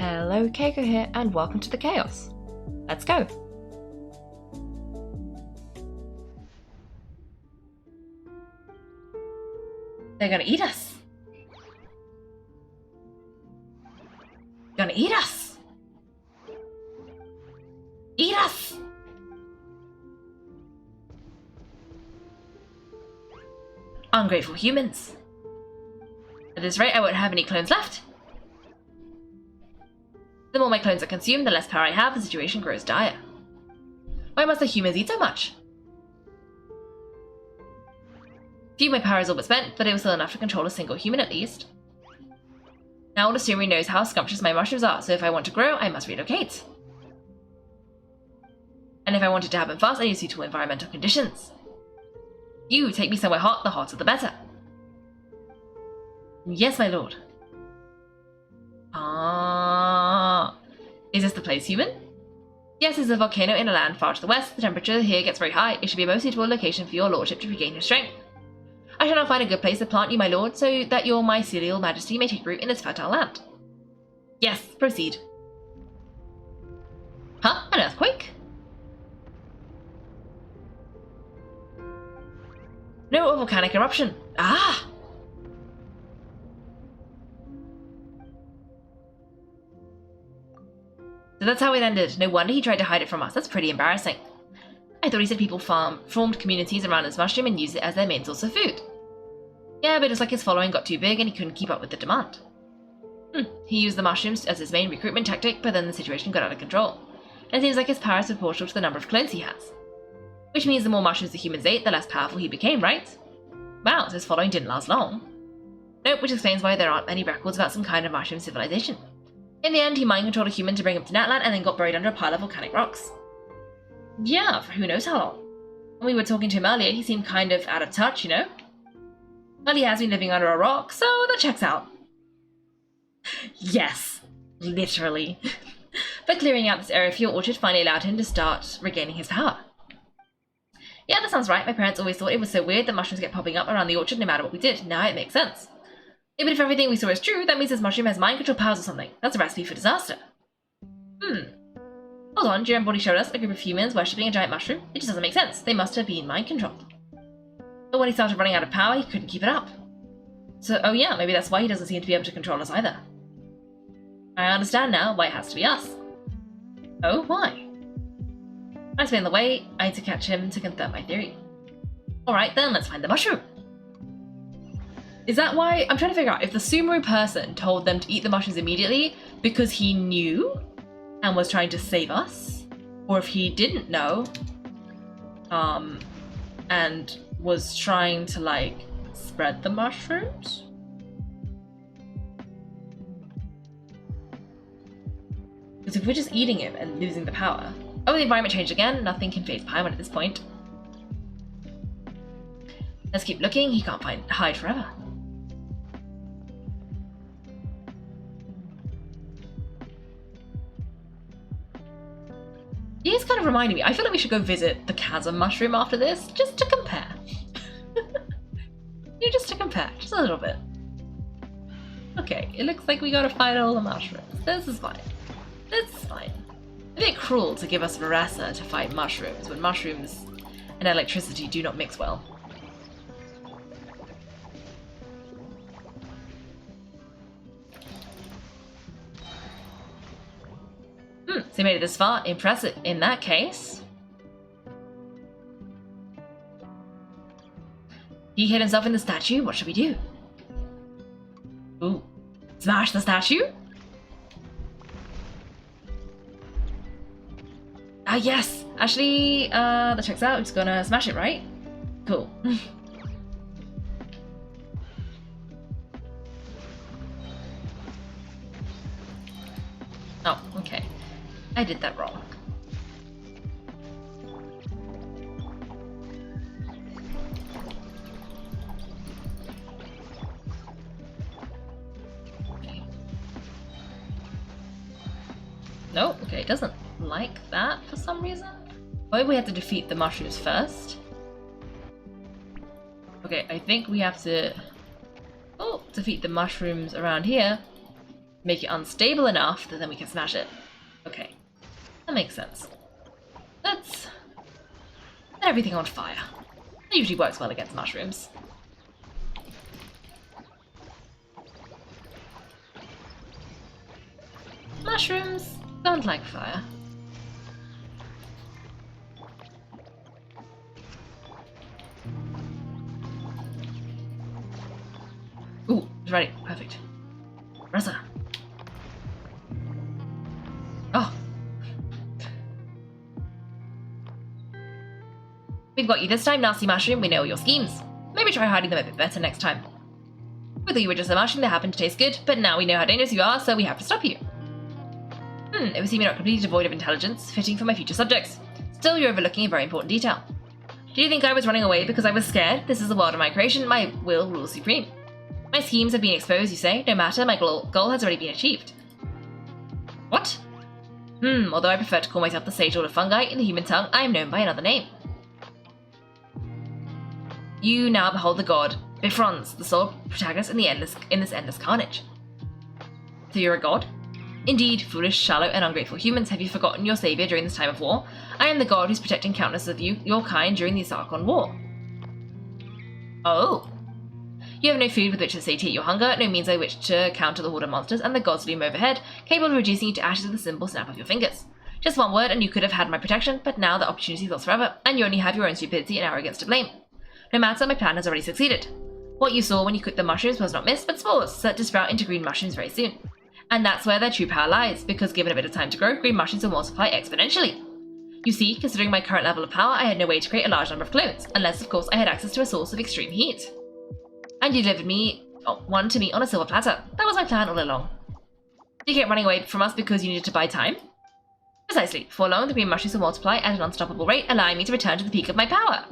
Hello, Kaiko here, and welcome to the chaos. Let's go. They're gonna eat us. Gonna eat us. Eat us. Ungrateful humans. At this rate, I won't have any clones left. The more my clones are consumed, the less power I have, the situation grows dire. Why must the humans eat so much? Few, my power is all but spent, but it was still enough to control a single human at least. Now old Asumri knows how scrumptious my mushrooms are, so if I want to grow, I must relocate. And if I want it to happen fast, I need suitable environmental conditions. You take me somewhere hot, the hotter the better. Yes, my lord. Is this the place, human? Yes, there's a volcano in a land far to the west. The temperature here gets very high. It should be a most suitable location for your lordship to regain your strength. I shall now find a good place to plant you, my lord, so that your mycelial majesty may take root in this fertile land. Yes, proceed. Huh? An earthquake? No, a volcanic eruption. Ah! So that's how it ended. No wonder he tried to hide it from us. That's pretty embarrassing. I thought he said people formed communities around his mushroom and used it as their main source of food. Yeah, but it's like his following got too big and he couldn't keep up with the demand. He used the mushrooms as his main recruitment tactic, but then the situation got out of control. And it seems like his power is proportional to the number of clones he has. Which means the more mushrooms the humans ate, the less powerful he became, right? Wow, so his following didn't last long. Nope, which explains why there aren't many records about some kind of mushroom civilization. In the end, he mind-controlled a human to bring him to Natlan and then got buried under a pile of volcanic rocks. Yeah, for who knows how long. When we were talking to him earlier, he seemed kind of out of touch, you know? Well, he has been living under a rock, so that checks out. Yes, literally. But clearing out this area for your orchard finally allowed him to start regaining his power. Yeah, that sounds right. My parents always thought it was so weird that mushrooms kept popping up around the orchard no matter what we did. Now it makes sense. Yeah, but if everything we saw is true, that means this mushroom has mind control powers or something. That's a recipe for disaster. Hold on, do you remember what he showed us? A group of humans worshipping a giant mushroom? It just doesn't make sense. They must have been mind controlled. But when he started running out of power, he couldn't keep it up. So, oh yeah, maybe that's why he doesn't seem to be able to control us either. I understand now why it has to be us. Oh, why? I explained the way. I need to catch him to confirm my theory. Alright then, let's find the mushroom. Is that why? I'm trying to figure out if the Sumeru person told them to eat the mushrooms immediately because he knew and was trying to save us, or if he didn't know and was trying to like spread the mushrooms. Because if we're just eating him and losing the power. Oh, the environment changed again. Nothing can phase Paimon at this point. Let's keep looking. He can't hide forever. He is kind of reminding me. I feel like we should go visit the chasm mushroom after this, just to compare. Yeah, just to compare, just a little bit. Okay, it looks like we gotta fight all the mushrooms. This is fine. This is fine. A bit cruel to give us Veressa to fight mushrooms when mushrooms and electricity do not mix well. So he made it this far. Impressive. In that case, he hid himself in the statue. What should we do? Ooh. Smash the statue? Ah, yes. Actually, that checks out. I'm just gonna smash it, right? Cool. Oh, okay. I did that wrong. Okay. No, okay, it doesn't like that for some reason. Maybe we have to defeat the mushrooms first. Okay, I think we have to defeat the mushrooms around here Make it unstable enough that then we can smash it. Okay. That makes sense. Let's set everything on fire. That usually works well against mushrooms. Mushrooms don't like fire. Ooh, it's ready. Perfect. Ressa. Oh. We've got you this time, nasty mushroom. We know your schemes. Maybe try hiding them a bit better next time. We thought you were just a mushroom that happened to taste good, but now we know how dangerous you are, so we have to stop you. It would seem you're not completely devoid of intelligence, fitting for my future subjects. Still, you're overlooking a very important detail. Do you think I was running away because I was scared? This is the world of my creation. My will rules supreme. My schemes have been exposed, you say? No matter, my goal has already been achieved. What? Although I prefer to call myself the Sage-Lord of Fungi, in the human tongue, I am known by another name. You now behold the god, Bifrons, the sole protagonist in this endless carnage. So you're a god? Indeed, foolish, shallow, and ungrateful humans, have you forgotten your savior during this time of war? I am the god who's protecting countless of you, your kind, during the Sarkon War. Oh. You have no food with which to satiate your hunger, no means by which to counter the horde of monsters, and the gods loom overhead, capable of reducing you to ashes with a simple snap of your fingers. Just one word, and you could have had my protection, but now the opportunity is lost forever, and you only have your own stupidity and arrogance to blame. No matter, my plan has already succeeded. What you saw when you cooked the mushrooms was not mist, but spores, set to sprout into green mushrooms very soon. And that's where their true power lies, because given a bit of time to grow, green mushrooms will multiply exponentially. You see, considering my current level of power, I had no way to create a large number of clones, unless of course I had access to a source of extreme heat. And you delivered one to me on a silver platter. That was my plan all along. Did you keep running away from us because you needed to buy time? Precisely. Before long, the green mushrooms will multiply at an unstoppable rate, allowing me to return to the peak of my power.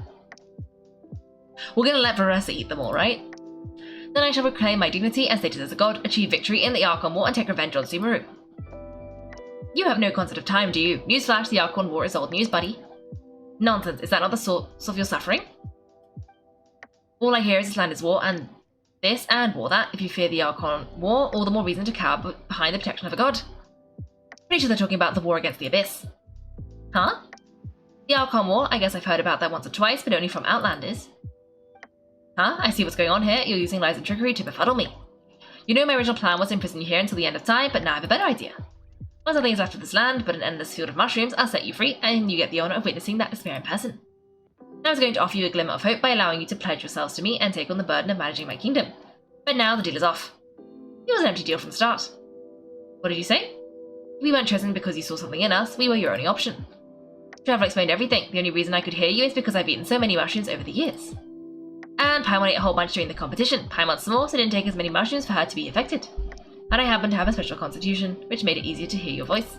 We're gonna let Varessa eat them all, right? Then I shall reclaim my dignity and status as a god, achieve victory in the Archon War, and take revenge on Sumeru. You have no concept of time, do you? Newsflash, the Archon War is old news, buddy. Nonsense, is that not the source of your suffering? All I hear is this land is war, and this and war that. If you fear the Archon War, all the more reason to cower behind the protection of a god. Pretty sure they're talking about the war against the Abyss. Huh? The Archon War? I guess I've heard about that once or twice, but only from Outlanders. Huh? I see what's going on here. You're using lies and trickery to befuddle me. You know my original plan was to imprison you here until the end of time, but now I have a better idea. Once nothing is left of this land but an endless field of mushrooms, I'll set you free, and you get the honour of witnessing that despair in person. I was going to offer you a glimmer of hope by allowing you to pledge yourselves to me and take on the burden of managing my kingdom. But now the deal is off. It was an empty deal from the start. What did you say? We weren't chosen because you saw something in us, we were your only option. Travel explained everything. The only reason I could hear you is because I've eaten so many mushrooms over the years. And Paimon ate a whole bunch during the competition. Paimon's small, so it didn't take as many mushrooms for her to be affected. And I happen to have a special constitution, which made it easier to hear your voice.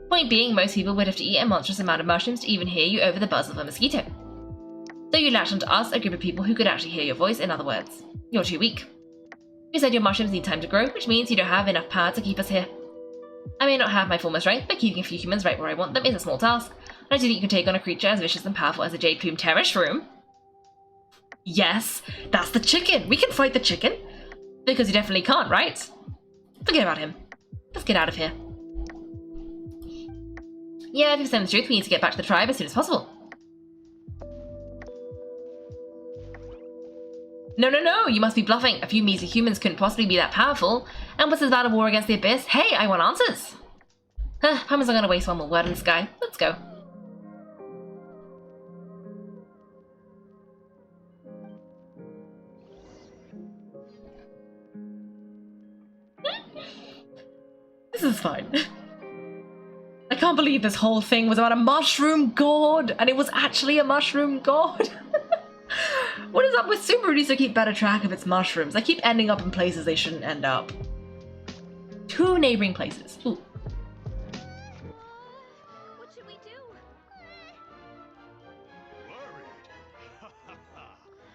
Point being, most people would have to eat a monstrous amount of mushrooms to even hear you over the buzz of a mosquito. So you latched onto us, a group of people who could actually hear your voice, in other words. You're too weak. You said your mushrooms need time to grow, which means you don't have enough power to keep us here. I may not have my former strength, but keeping a few humans right where I want them is a small task. And I do think you can take on a creature as vicious and powerful as a Jade Plume Terror Shroom. Yes, that's the chicken! We can fight the chicken! Because you definitely can't, right? Forget about him. Let's get out of here. Yeah, if you're saying the truth, we need to get back to the tribe as soon as possible. No, you must be bluffing. A few measly humans couldn't possibly be that powerful. And what's this about a war against the Abyss? Hey, I want answers! Paimon's not gonna waste one more word in the sky. Let's go. This is fine. I can't believe this whole thing was about a mushroom god, and it was actually a mushroom god. What is up with Sumeru needs to keep better track of its mushrooms? They keep ending up in places they shouldn't end up. 2 neighboring places. Ooh. What should we do? Worried?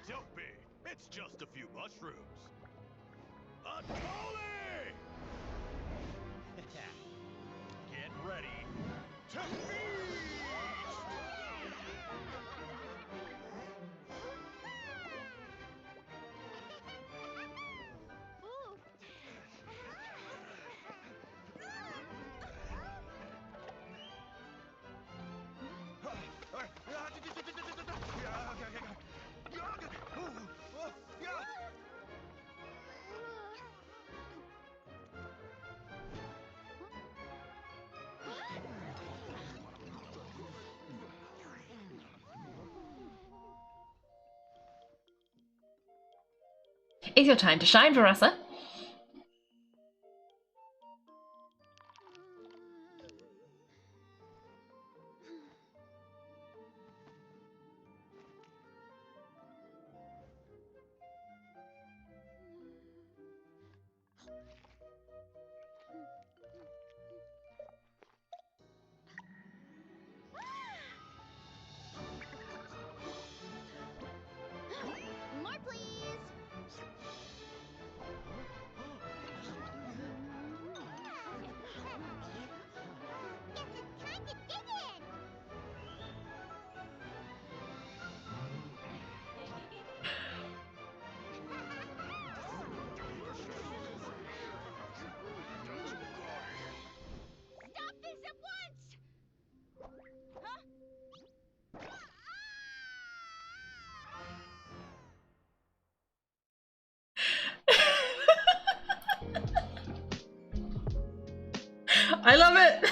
Don't be. It's just a few mushrooms. Unholy! Get ready to feast! Ooh. It's your time to shine, Veressa. More, please. Guess it's time to dig in. Stop this at once! Huh? I love it.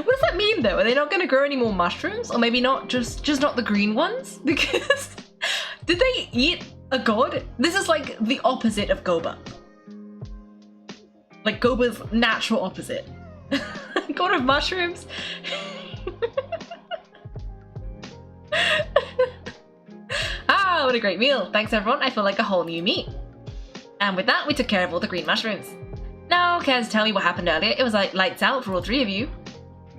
What does that mean though? Are they not going to grow any more mushrooms? Or maybe not, just not the green ones? Because did they eat a god? This is like the opposite of Goba. Like Goba's natural opposite. God of mushrooms. Ah, what a great meal. Thanks everyone, I feel like a whole new me. And with that, we took care of all the green mushrooms. Now, care to tell me what happened earlier? It was like lights out for all three of you.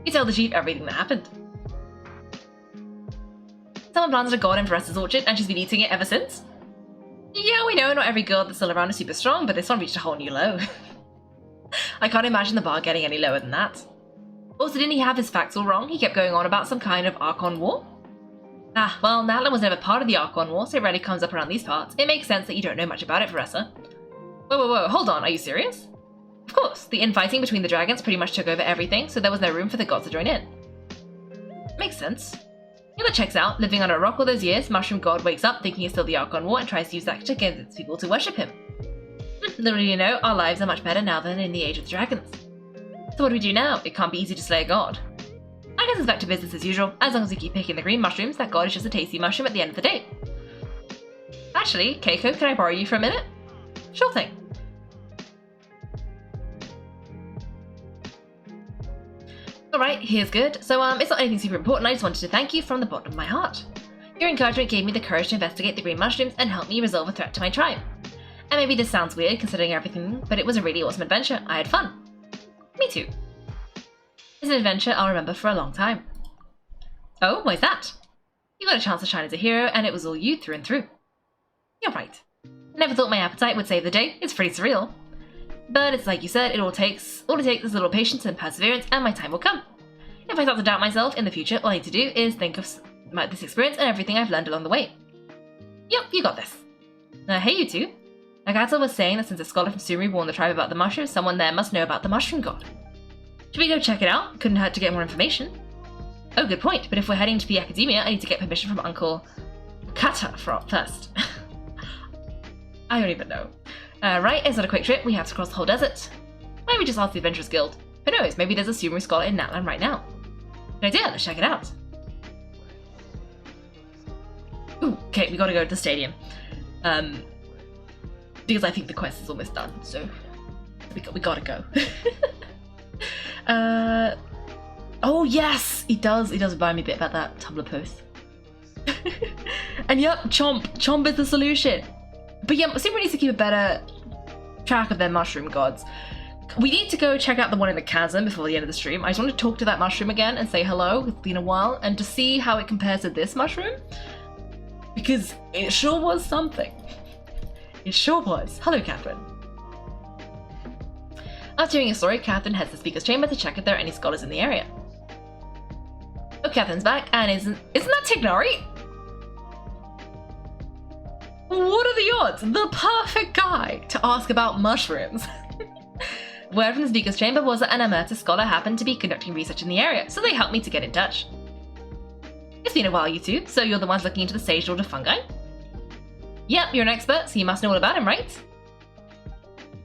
You tell the chief everything that happened. Someone planted a god in Veressa's orchard and she's been eating it ever since. Yeah, we know not every god that's still around is super strong, but this one reached a whole new low. I can't imagine the bar getting any lower than that. Also, didn't he have his facts all wrong? He kept going on about some kind of Archon War? Ah, well, Natlan was never part of the Archon War, so it rarely comes up around these parts. It makes sense that you don't know much about it, Veressa. Whoa, hold on, are you serious? Of course, the infighting between the dragons pretty much took over everything, so there was no room for the gods to join in. Makes sense. Yeah, that checks out. Living under a rock all those years, Mushroom God wakes up thinking it's still the Archon War and tries to use that to get its people to worship him. Little do you know, our lives are much better now than in the Age of the Dragons. So what do we do now? It can't be easy to slay a god. I guess it's back to business as usual. As long as we keep picking the green mushrooms, that god is just a tasty mushroom at the end of the day. Actually, Kaiko, can I borrow you for a minute? Sure thing. Alright, here's good. So, it's not anything super important, I just wanted to thank you from the bottom of my heart. Your encouragement gave me the courage to investigate the green mushrooms and help me resolve a threat to my tribe. And maybe this sounds weird considering everything, but it was a really awesome adventure. I had fun. Me too. It's an adventure I'll remember for a long time. Oh, why's that? You got a chance to shine as a hero, and it was all you through and through. You're right. I never thought my appetite would save the day. It's pretty surreal. But it's like you said, all it takes is a little patience and perseverance, and my time will come. If I start to doubt myself in the future, all I need to do is think of this experience and everything I've learned along the way. Yep, you got this. Hey you two. Nagata was saying that since a scholar from Sumri warned the tribe about the mushrooms, someone there must know about the mushroom god. Should we go check it out? Couldn't hurt to get more information. Oh, good point, but if we're heading to the academia, I need to get permission from Uncle Kata first. I don't even know. Right, it's not a quick trip, we have to cross the whole desert. Why don't we just ask the Adventurers Guild? Who knows, maybe there's a Sumri scholar in Natlan right now. Good idea, let's check it out. Ooh, okay, we gotta go to the stadium. Because I think the quest is almost done, so we gotta go. Oh yes, it does remind me a bit about that Tumblr post. And yep, Chomp is the solution. But yeah, Super needs to keep a better track of their mushroom gods. We need to go check out the one in the chasm before the end of the stream. I just want to talk to that mushroom again and say hello, it's been a while, and to see how it compares to this mushroom. Because it sure was something. It sure was. Hello, Catherine. After hearing a story, Catherine heads to the speaker's chamber to check if there are any scholars in the area. Oh, Catherine's back, and isn't that Tignari? What are the odds? The perfect guy to ask about mushrooms. Word from the speaker's chamber was that an Emerta scholar happened to be conducting research in the area, so they helped me to get in touch. It's been a while, you two, so you're the ones looking into the Sage-Lord of Fungi? Yep, you're an expert, so you must know all about him, right?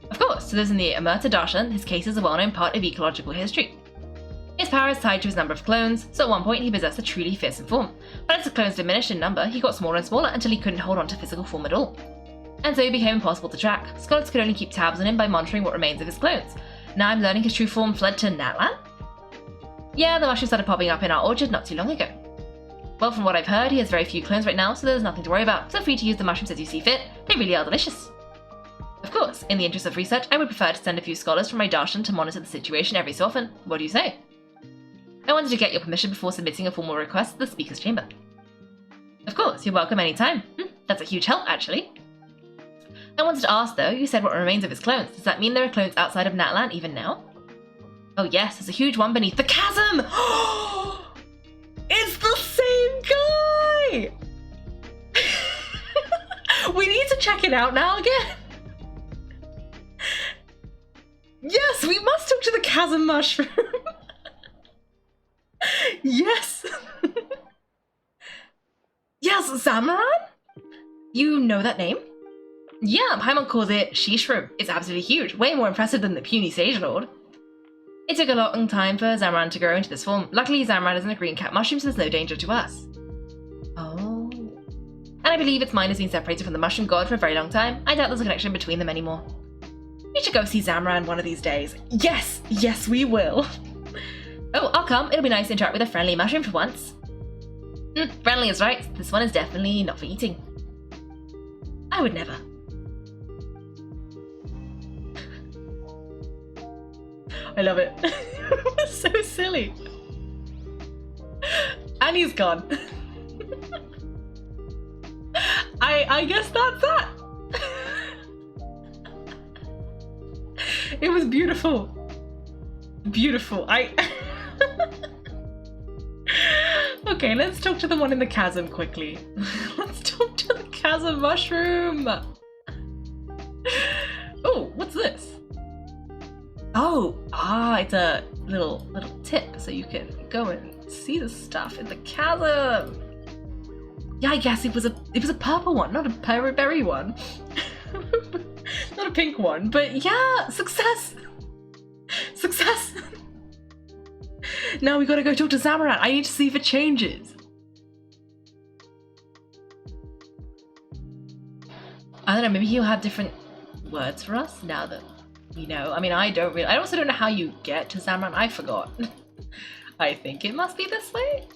Of course, to those in the Emerta Darshan, his case is a well-known part of ecological history. His power is tied to his number of clones, so at one point he possessed a truly fearsome form, but as the clones diminished in number, he got smaller and smaller until he couldn't hold on to physical form at all. and so he became impossible to track. Scholars could only keep tabs on him by monitoring what remains of his clones. Now I'm learning his true form fled to Natlan? Yeah, the mushroom started popping up in our orchard not too long ago. Well, from what I've heard, he has very few clones right now, so there's nothing to worry about. Feel free to use the mushrooms as you see fit. They really are delicious. Of course, in the interest of research, I would prefer to send a few scholars from my darshan to monitor the situation every so often. What do you say? I wanted to get your permission before submitting a formal request to the Speaker's Chamber. Of course, you're welcome anytime. That's a huge help, actually. I wanted to ask, though, you said what remains of his clones. Does that mean there are clones outside of Natlan even now? Oh yes, there's a huge one beneath the chasm! It's the same guy! We need to check it out now again. Yes, we must talk to the chasm mushroom. Yes. Yes, Zamaran? You know that name? Yeah, Paimon calls it Shishroom. It's absolutely huge, way more impressive than the puny Sage-Lord. It took a long time for Zamaran to grow into this form. Luckily, Zamaran isn't a green cat mushroom, so there's no danger to us. Oh. And I believe its mind has been separated from the mushroom god for a very long time. I doubt there's a connection between them anymore. We should go see Zamaran one of these days. Yes, yes we will. Oh, I'll come. It'll be nice to interact with a friendly mushroom for once. Friendly is right. This one is definitely not for eating. I would never. I love it. It's so silly. And he's gone. I guess that's that. It was beautiful. Beautiful. Okay, let's talk to the one in the chasm quickly. Let's talk to the chasm mushroom. Oh, what's this? Oh, it's a little tip so you can go and see the stuff in the chasm. Yeah, I guess it was a purple one, not a berry one. Not a pink one, but yeah, success. Success. Now we gotta go talk to Zamaran. I need to see if it changes. I don't know, maybe he'll have different words for us now that we know. I mean, I also don't know how you get to Zamaran. I forgot. I think it must be this way.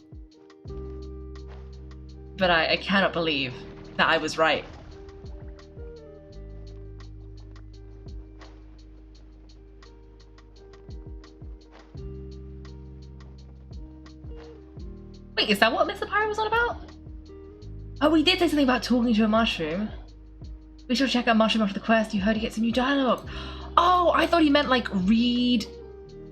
But I cannot believe that I was right. Wait, is that what Mr. Pyro was on about? Oh, we did say something about talking to a mushroom. We should check out Mushroom after the quest. You heard he gets some new dialogue. Oh, I thought he meant like read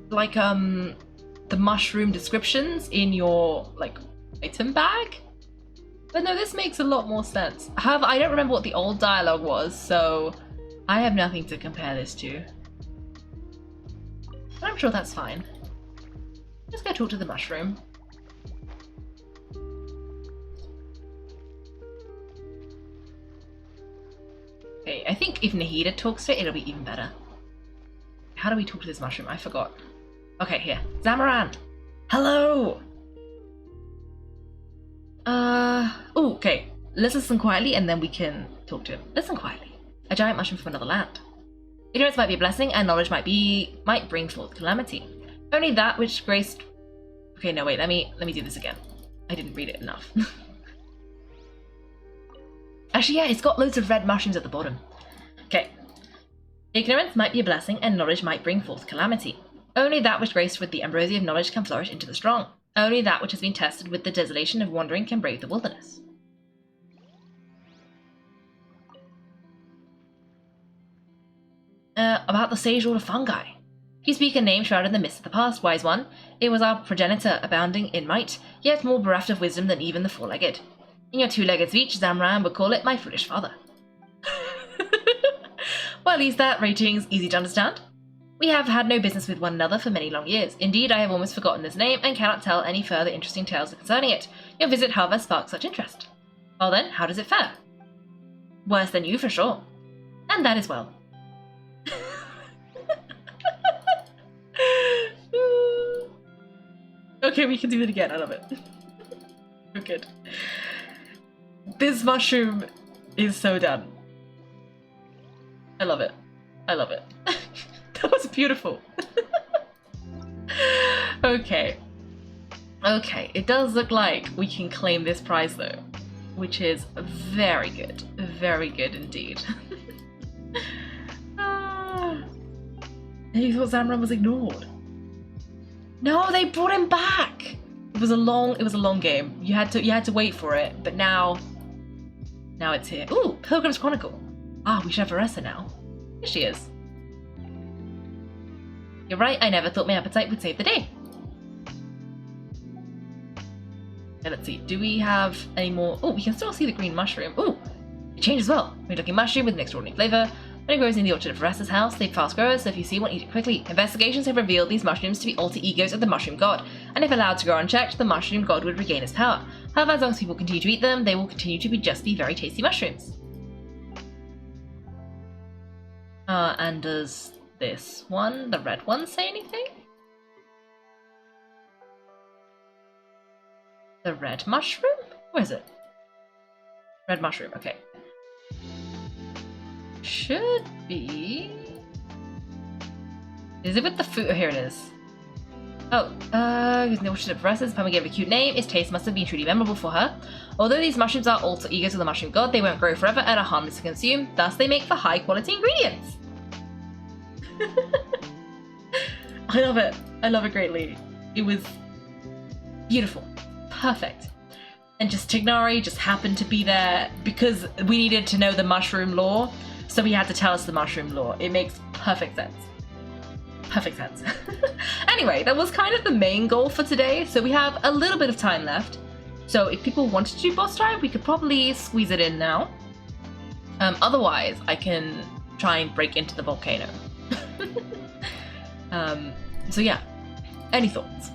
like the mushroom descriptions in your like item bag. But no, this makes a lot more sense. However, I don't remember what the old dialogue was, so I have nothing to compare this to. But I'm sure that's fine. Let's go talk to the mushroom. Okay, I think if Nahida talks to it, it'll be even better. How do we talk to this mushroom? I forgot. Okay, here. Zamaran! Hello! Oh, okay. Let's listen quietly and then we can talk to him. Listen quietly. A giant mushroom from another land. Ignorance might be a blessing and knowledge might bring forth calamity. Only that which graced... Okay, no, wait, let me do this again. I didn't read it enough. Actually, yeah, it's got loads of red mushrooms at the bottom. Okay. Ignorance might be a blessing and knowledge might bring forth calamity. Only that which graced with the ambrosia of knowledge can flourish into the strong. Only that which has been tested with the desolation of wandering can brave the wilderness. About the Sage-Lord of Fungi. You speak a name shrouded in the mist of the past, wise one. It was our progenitor, abounding in might, yet more bereft of wisdom than even the four-legged. In your two-legged speech, Zamaran would call it my foolish father. Well, at least that rating's easy to understand. We have had no business with one another for many long years. Indeed, I have almost forgotten his name and cannot tell any further interesting tales concerning it. Your visit, however, sparked such interest. Well then, how does it fare? Worse than you, for sure. And that as well. Okay, we can do it again. I love it. We're good. This mushroom is so done. I love it. I love it. That was beautiful. Okay. Okay, it does look like we can claim this prize though, which is very good. Very good indeed. And you thought Zamran was ignored. No, they brought him back. It was a long game. You had to wait for it, but now it's here. Ooh, Pilgrim's Chronicle. Ah, we should have Aressa now. Here she is. You're right, I never thought my appetite would save the day. Okay, let's see, do we have any more? Oh, we can still see the green mushroom. Ooh, it changed as well. Weird looking mushroom with an extraordinary flavour. When it grows in the orchard of Aressa's house, they're fast growers, so if you see one, eat it quickly. Investigations have revealed these mushrooms to be alter egos of the mushroom god, and if allowed to grow unchecked, the mushroom god would regain his power. However, as long as people continue to eat them, they will continue to be just be very tasty mushrooms. And does this one, the red one, say anything? The red mushroom? Where is it? Red mushroom, okay. Should be... Is it with the food? Oh, here it is. Oh, using the orchard of Aressa's, Puma gave it a cute name. Its taste must have been truly memorable for her. Although these mushrooms are alter egos of the mushroom god, they won't grow forever and are harmless to consume, thus they make for high quality ingredients. I love it. I love it greatly. It was beautiful. Perfect. And just Tignari just happened to be there because we needed to know the mushroom lore, so he had to tell us the mushroom lore. It makes perfect sense. Perfect sense. Anyway, that was kind of the main goal for today, so we have a little bit of time left. So if people wanted to do boss time, we could probably squeeze it in now. Otherwise, I can try and break into the volcano. So yeah, any thoughts?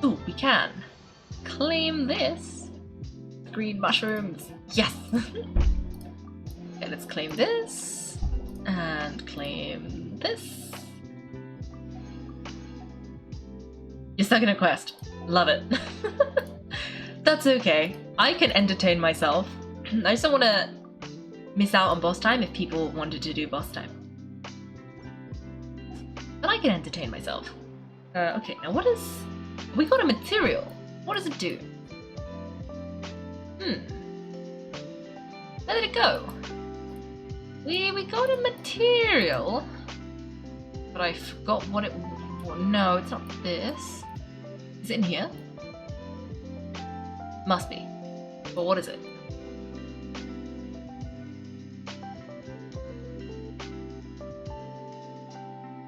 Ooh, we can claim this. Green mushrooms, yes! Okay, let's claim this, and claim this. You're stuck in a quest. Love it. That's okay. I can entertain myself. I just don't want to miss out on boss time if people wanted to do boss time. But I can entertain myself. Okay, now what is... We got a material. What does it do? Where did it go? We got a material, but I forgot what it... No, it's not this. Is it in here? Must be. But what is it?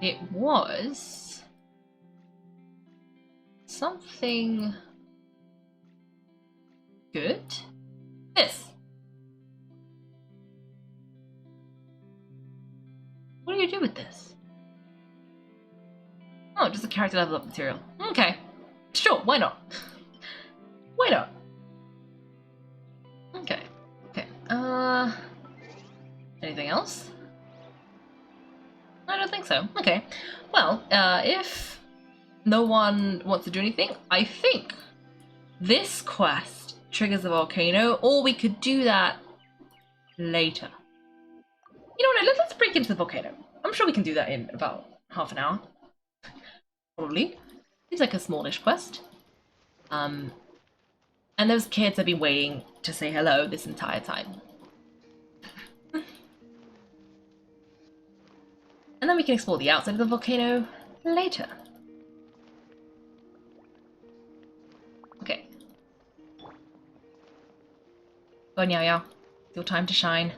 It was... something... good? This. What do you do with this? Oh, just a character level up material. Okay. Sure, why not? Why not? Okay. Okay. Anything else? I don't think so. Okay. Well, if no one wants to do anything, I think this quest triggers the volcano, or we could do that later. You know what, let's break into the volcano. I'm sure we can do that in about half an hour. Probably. Seems like a smallish quest. And those kids have been waiting to say hello this entire time. And then we can explore the outside of the volcano later. Okay. Go on, Yao Yao. It's your time to shine.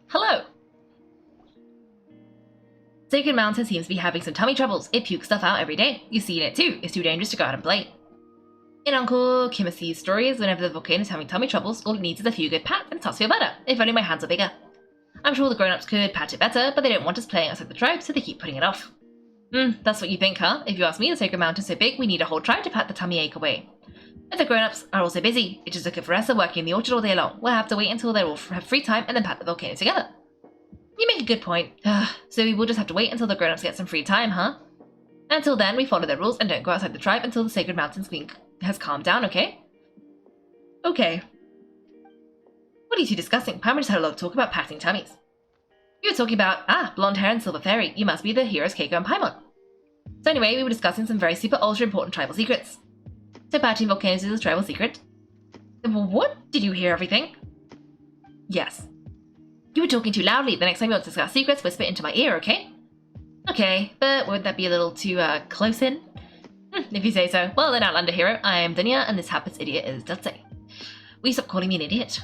Hello! Sacred Mountain seems to be having some tummy troubles. It pukes stuff out every day. You see it too. It's too dangerous to go out and play. In Uncle Kimosi's stories, whenever the volcano is having tummy troubles, all it needs is a few good pats and it starts to feel better. If only my hands are bigger. I'm sure the grown-ups could pat it better, but they don't want us playing outside the tribe, so they keep putting it off. That's what you think, huh? If you ask me, the Sacred Mountain's so big, we need a whole tribe to pat the tummy ache away. But the grown-ups are also busy. It's just looking for us working in the orchard all day long. We'll have to wait until they all have free time and then pat the volcano together. You make a good point. So we will just have to wait until the grown-ups get some free time, huh? Until then, we follow their rules and don't go outside the tribe until the Sacred Mountain's queen has calmed down, okay? Okay. What are you two discussing? Pam just had a lot of talk about patting tummies. You were talking about, blonde hair and silver fairy. You must be the heroes Kaiko and Paimon. So anyway, we were discussing some very super ultra important tribal secrets. So patching volcanoes is a tribal secret. What? Did you hear everything? Yes. You were talking too loudly. The next time you want to discuss secrets, whisper into my ear, okay? Okay, but would that be a little too, close in? If you say so. Well then, Outlander hero, I am Dunya, and this hapless idiot is Dutse. Will you stop calling me an idiot?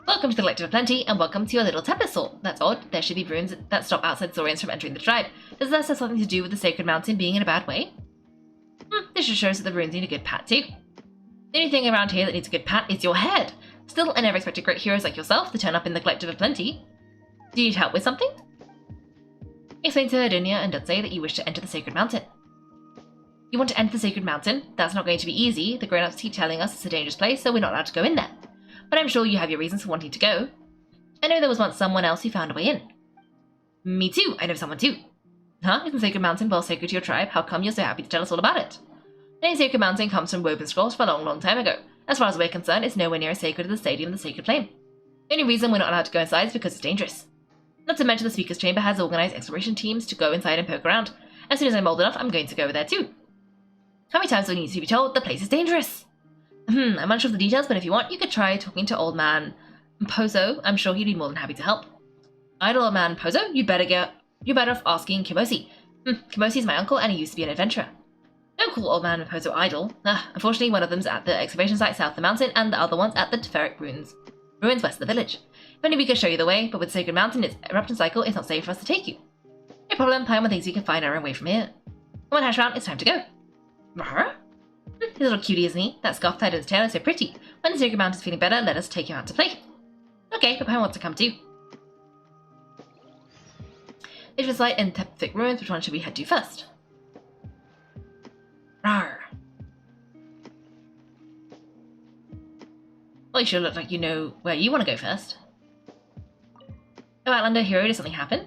Welcome to the Collective of Plenty, and welcome to your little Tepesaur. That's odd. There should be runes that stop outside Saurians from entering the tribe. Does that have something to do with the Sacred Mountain being in a bad way? This just shows that the runes need a good pat too. The only thing around here that needs a good pat is your head. Still, I never expected great heroes like yourself to turn up in the Collective of Plenty. Do you need help with something? Explain to Dunya and Dutse that you wish to enter the Sacred Mountain. You want to enter the Sacred Mountain? That's not going to be easy. The grown-ups keep telling us it's a dangerous place, so we're not allowed to go in there. But I'm sure you have your reasons for wanting to go. I know there was once someone else who found a way in. Me too, I know someone too. Huh? Isn't Sacred Mountain well sacred to your tribe? How come you're so happy to tell us all about it? The name Sacred Mountain comes from woven scrolls from a long, long time ago. As far as we're concerned, it's nowhere near as sacred as the Stadium of the Sacred Flame. The only reason we're not allowed to go inside is because it's dangerous. Not to mention the Speaker's Chamber has organized exploration teams to go inside and poke around. As soon as I'm old enough, I'm going to go there too. How many times do I need to be told the place is dangerous? I'm unsure of the details, but if you want, you could try talking to old man Mposo. I'm sure he'd be more than happy to help. Idle old man Mposo? You're better off asking Kimosi. Kimosi's my uncle, and he used to be an adventurer. Don't call old man Mposo idle. Unfortunately, one of them's at the excavation site south of the mountain, and the other one's at the Teferic ruins west of the village. If only we could show you the way, but with Sacred Mountain, its eruption cycle, it's not safe for us to take you. No problem, Paimon thinks we can find our own way from here. Come on, Hashround, it's time to go. He's a little cutie, isn't he? That scarf tied to his tail is so pretty. When the Sacred Mountain's feeling better, let us take him out to play. Okay, but Paimon wants to come too. Vision Site and Teferic ruins, which one should we head to first? Rawr. Well, you sure look like you know where you want to go first. Oh, Outlander hero, did something happen?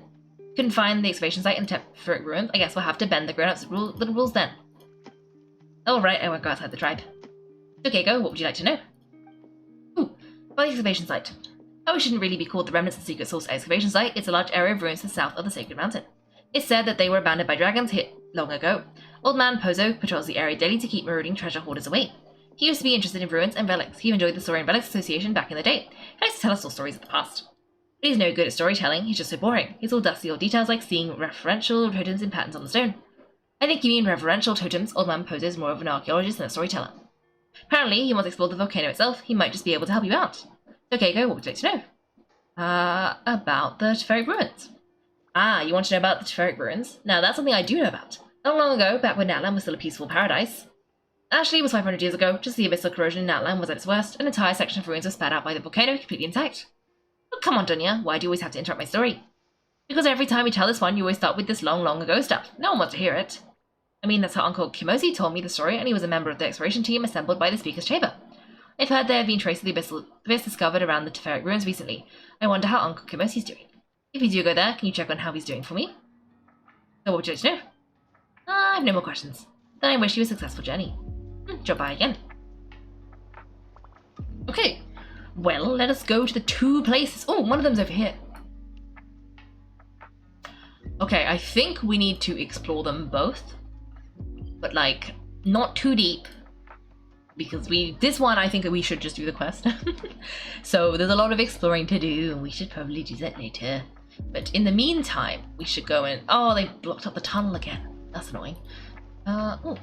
Couldn't find the excavation site in the Teferic ruins. I guess we'll have to bend the grown-ups' little rules then. Oh, right, I won't go outside the tribe. Okay, go. What would you like to know? By the excavation site. Oh, it shouldn't really be called the Remnants of the Secret Source excavation site. It's a large area of ruins to the south of the Sacred Mountain. It's said that they were abandoned by dragons here long ago. Old man Mposo patrols the area daily to keep marauding treasure hoarders away. He used to be interested in ruins and relics. He enjoyed the Saurian Relics Association back in the day. He likes to tell us all stories of the past. But he's no good at storytelling. He's just so boring. He's all dusty old details like seeing referential totems and patterns on the stone. I think you mean reverential totems. Old man Mposo is more of an archaeologist than a storyteller. Apparently, he wants to explore the volcano itself. He might just be able to help you out. Okay, go. What would you like to know? About the Teferic ruins. You want to know about the Teferic ruins? Now, that's something I do know about. Not long ago, back when Natlan was still a peaceful paradise. Actually, it was 500 years ago, just the abyssal corrosion in Natlan was at its worst. An entire section of ruins was spat out by the volcano, completely intact. Oh, come on, Dunya. Why do you always have to interrupt my story? Because every time we tell this one, you always start with this long, long ago stuff. No one wants to hear it. I mean, that's how Uncle Kimosi told me the story, and he was a member of the exploration team assembled by the Speaker's Chamber. I've heard there have been traces of the abyss discovered around the Teferic ruins recently. I wonder how Uncle Kimosi's doing. If you do go there, can you check on how he's doing for me? So what would you like to know? I have no more questions. Then I wish you a successful journey. Drop by again. Okay, well, let us go to the two places. Oh, one of them's over here. Okay, I think we need to explore them both. But, like, not too deep. Because this one, I think we should just do the quest. So, there's a lot of exploring to do, and we should probably do that later. But in the meantime, we should go in. Oh, they blocked up the tunnel again. That's annoying. Oh.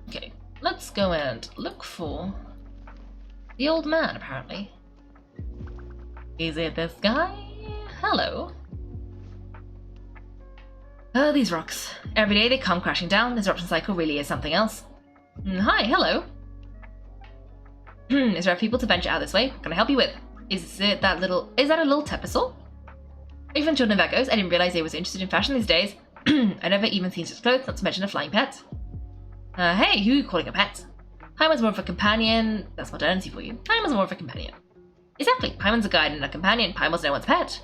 Okay, let's go and look for the old man, apparently. Is it this guy? Hello. These rocks. Every day they come crashing down. This eruption cycle really is something else. Hi, hello. Is there people to venture out this way? What can I help you with? Is that a little Tepesaur? Even children of echoes, I didn't realize they was interested in fashion these days. I never even seen such clothes, not to mention a flying pet. Hey, who are you calling a pet? Paimon's more of a companion. That's modernity for you. Paimon's more of a companion. Exactly, Paimon's a guide and a companion. Paimon's no one's pet.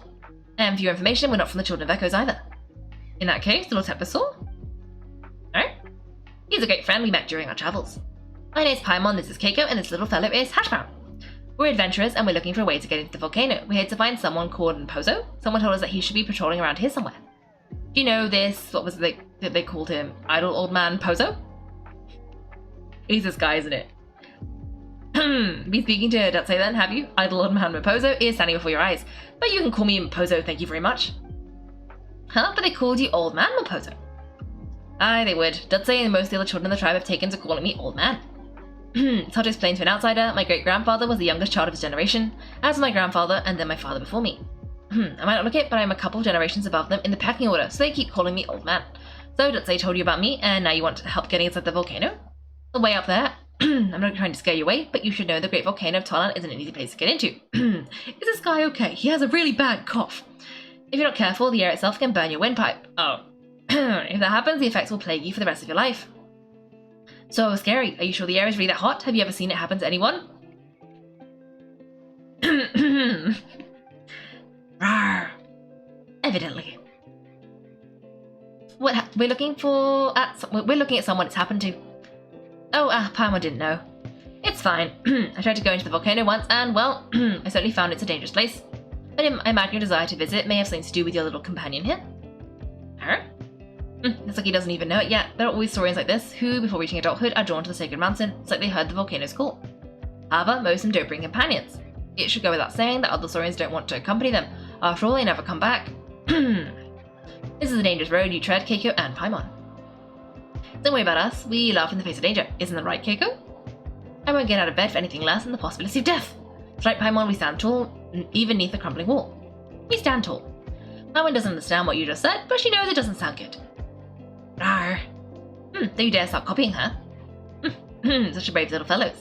And for your information, we're not from the Children of Echoes either. In that case, little Tepesaur? Alright. He's a great friend we met during our travels. My name's Paimon, this is Kaiko, and this little fellow is Hashbrown. We're adventurers and we're looking for a way to get into the volcano. We had to find someone called Mposo. Someone told us that he should be patrolling around here somewhere. Do you know this? What was it they called him? Idle old man Mposo? He's this guy, isn't it? Been speaking to Dutse then, have you? Idle old man Mposo is standing before your eyes. But you can call me Mposo, thank you very much. Huh? But they called you old man Mposo. Aye, they would. Dutse and most of the other children of the tribe have taken to calling me old man. It's hard to explain to an outsider. My great-grandfather was the youngest child of his generation, as was my grandfather and then my father before me. I might not look it, but I'm a couple generations above them in the pecking order, so they keep calling me old man. So Dutse told you about me, and now you want help getting inside the volcano? The way up there. I'm not trying to scare you away, but you should know the Great Volcano of Thailand isn't an easy place to get into. Is this guy okay? He has a really bad cough. If you're not careful, the air itself can burn your windpipe. Oh. If that happens, the effects will plague you for the rest of your life. So scary. Are you sure the air is really that hot? Have you ever seen it happen to anyone? Rawr. Evidently. We're looking at someone it's happened to. Oh, Paimon didn't know. It's fine. I tried to go into the volcano once, and well, I certainly found it's a dangerous place. But I imagine your desire to visit may have something to do with your little companion here. Her? It's like he doesn't even know it yet. There are always saurians like this, who, before reaching adulthood, are drawn to the sacred mountain. It's like they heard the volcano's call. However, most of them don't bring companions. It should go without saying that other saurians don't want to accompany them. After all, they never come back. This is a dangerous road you tread, Kaiko and Paimon. Don't worry about us. We laugh in the face of danger. Isn't that right, Kaiko? I won't get out of bed for anything less than the possibility of death. That's right, Paimon, we stand tall, even neath a crumbling wall. We stand tall. Paimon doesn't understand what you just said, but she knows it doesn't sound good. Rawr. Don't you dare start copying her. Such a brave little fellows.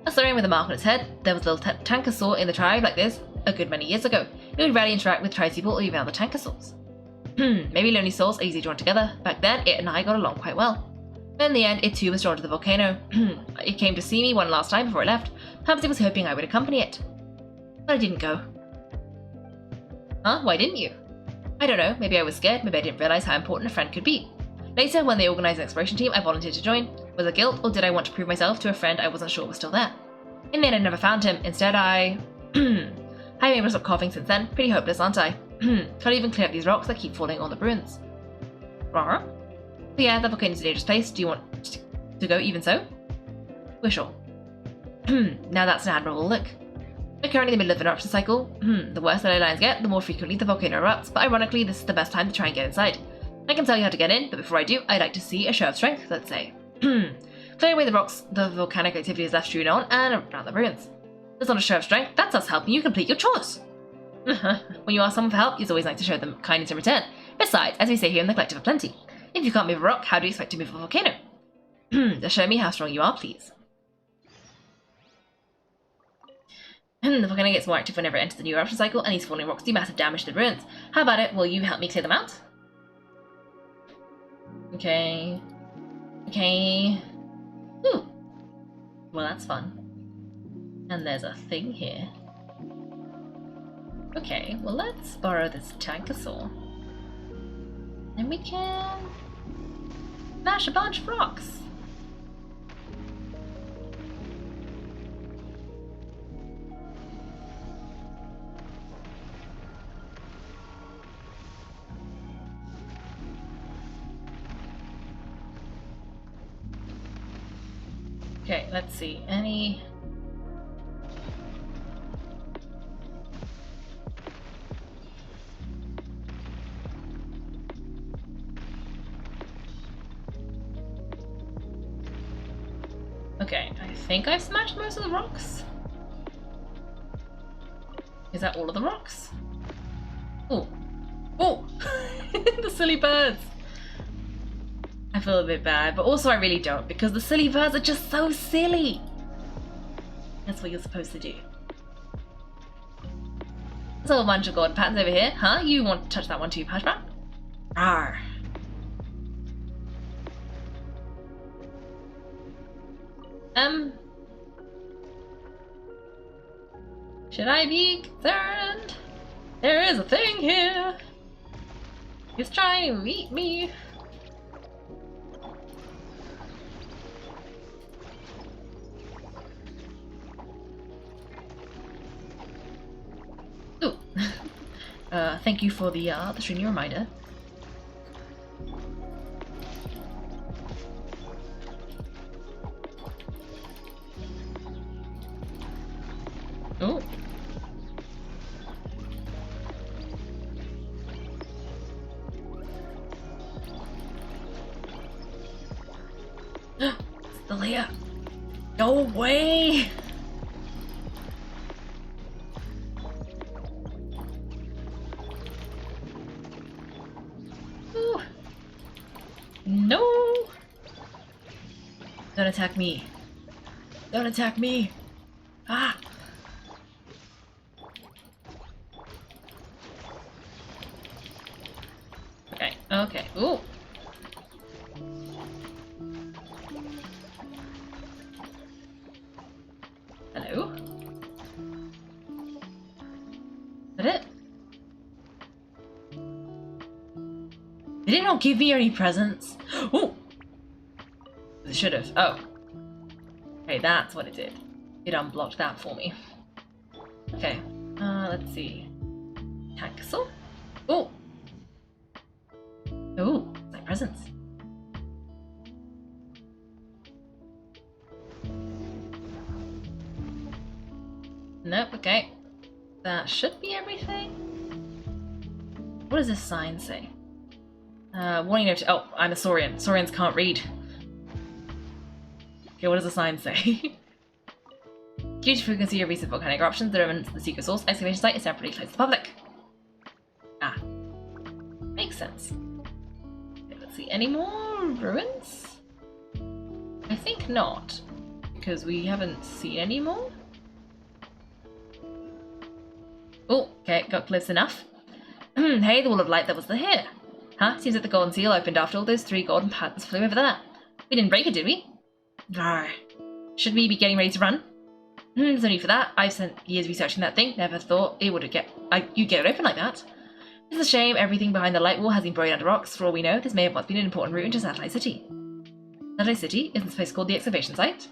A saurian with a mark on its head. There was a little tankosaur in the tribe like this a good many years ago. It would rarely interact with tribespeople or even other tankosaurs. Maybe lonely souls are easy drawn together. Back then, it and I got along quite well. But in the end, it too was drawn to the volcano. It came to see me one last time before it left. Perhaps it was hoping I would accompany it. But I didn't go. Huh? Why didn't you? I don't know. Maybe I was scared. Maybe I didn't realize how important a friend could be. Later, when they organized an exploration team, I volunteered to join. Was it guilt, or did I want to prove myself to a friend I wasn't sure was still there? In the end, I never found him. Instead, I made me stop coughing since then. Pretty hopeless, aren't I? Can't even clear up these rocks that keep falling on the ruins. But yeah, the volcano's a dangerous place. Do you want to go even so? We're sure. Now that's an admirable look. We're currently in the middle of an eruption cycle. The worse the ley lines get, the more frequently the volcano erupts, but ironically, this is the best time to try and get inside. I can tell you how to get in, but before I do, I'd like to see a show of strength, let's say. Clear away the rocks the volcanic activity is left strewn on, and around the ruins. That's not a show of strength, that's us helping you complete your chores. When you ask someone for help, it's always nice to show them kindness in return. Besides, as we say here in the Collective of Plenty, if you can't move a rock, how do you expect to move a volcano? Just show me how strong you are, please. The volcano gets more active whenever it enters the new eruption cycle, and these falling rocks do massive damage to the ruins. How about it? Will you help me clear them out? Okay. Ooh. Well, that's fun. And there's a thing here. Okay, well let's borrow this tankosaur. And we can smash a bunch of rocks. Okay, let's see. Any... Okay, I think I've smashed most of the rocks. Is that all of the rocks? Oh. Oh! The silly birds! I feel a bit bad, but also I really don't, because the silly birds are just so silly! That's what you're supposed to do. There's a whole bunch of golden patterns over here. Huh? You want to touch that one too, Pashbrown? Rawr. Should I be concerned? There is a thing here. He's trying to eat me. Thank you for the stringy reminder. Oh. The layer. Go away! Ooh. No! Don't attack me. Don't attack me! Ah! Okay, okay. Ooh! Hello? Is that it? Did it not give me any presents? Oh! It should have. Oh. Okay, that's what it did. It unblocked that for me. Okay. Let's see. Castle? Oh! Oh, it's like presents. Nope, okay. That should be everything. What does this sign say? Warning note. Oh, I'm a Saurian. Saurians can't read. Okay, what does the sign say? Due to frequency of recent volcanic eruptions, the remnants of the secret source excavation site is temporarily closed to the public. Ah. Makes sense. Okay, let's see. Any more ruins? I think not. Because we haven't seen any more. Oh, okay, got close enough. Hey, the wall of light that was here. Huh? Seems like the golden seal opened after all those 3 golden patterns flew over there. We didn't break it, did we? Rawr. Should we be getting ready to run? There's no need for that. I've spent years researching that thing. Never thought it would you'd get it open like that. It's a shame everything behind the light wall has been buried under rocks. For all we know, this may have once been an important route into Satellite City. Satellite City? Isn't this place called the excavation site?